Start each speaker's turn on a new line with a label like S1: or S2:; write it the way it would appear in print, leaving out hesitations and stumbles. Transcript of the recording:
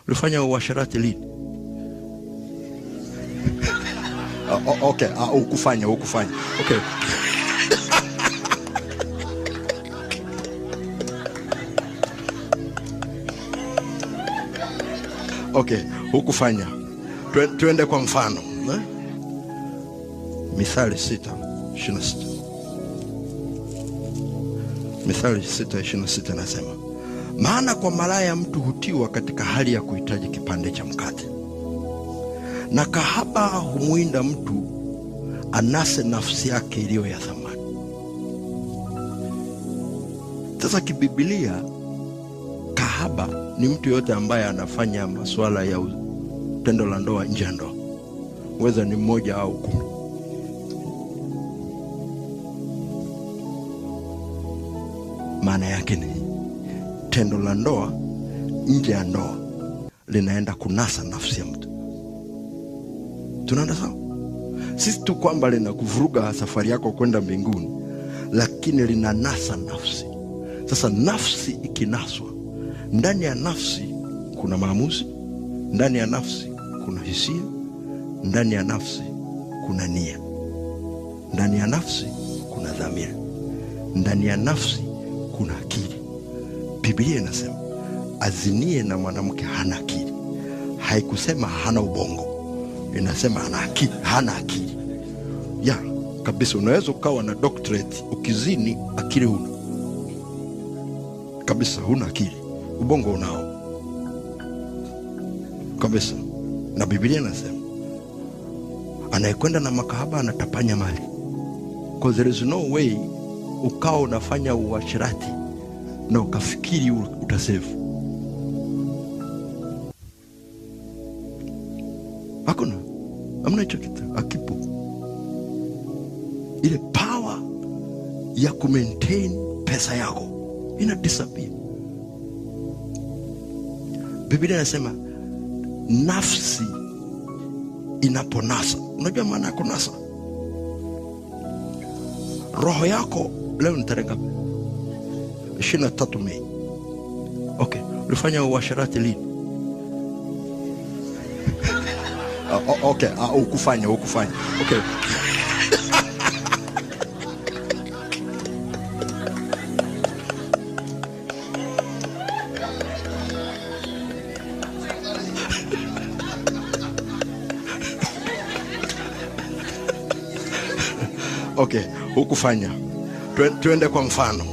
S1: Ulifanya uasherati lini? Okay, ukufanya. Okay. Okay, hukufanya. Tuende kwa mfano. Mithali 6:26. Mithali 6:26 nasema, maana kwa malaya mtu hutiwa katika hali ya kuhitaji kipande cha mkate, na kahaba humwinda mtu anase nafsi yake iliyo ya thamani. Sasa kibibilia, kahaba ni mtu yote ambaye anafanya masuala ya tendo la ndoa nje ya ndoa, weza ni mmoja au 10. Maana yake ni tendo la ndoa nje ya ndoa linaenda kunasa nafsi ya mtu. Tunaenda sawa? Sisi tu kwamba linakuvuruga safari yako kwenda mbinguni, lakini linanasa nafsi. Sasa nafsi ikinaswa, ndani ya nafsi kuna maamuzi, ndani ya nafsi kuna hisia, ndani ya nafsi kuna nia, ndani ya nafsi kuna dhamira, ndani ya nafsi kuna akili. Biblia inasema azinie na mwanamke hana akili. Haikusema hana ubongo, inasema hana akili. Hana akili ya kabisa. Unaweza ukawa na doctorate, ukizini akili huna kabisa, huna akili. Ubongo unao kabisa. Na Biblia inasema anayekwenda na makahaba anatapanya mali. Because there is no way ukawa unafanya uasherati na ukafikiri utasefu. Hakuna, hamna hicho kitu, akipo. Ile power ya kumaintain pesa yako ina disappear. Biblia inasema nafsi inaponasa. Unajua maana ya kunasa? Roho yako leo ni tarehe 23 Mei. Okay, ulifanya uasherati lini? Okay, ukufanya. Okay. Okay, hukufanya. Tuende kwa mfano.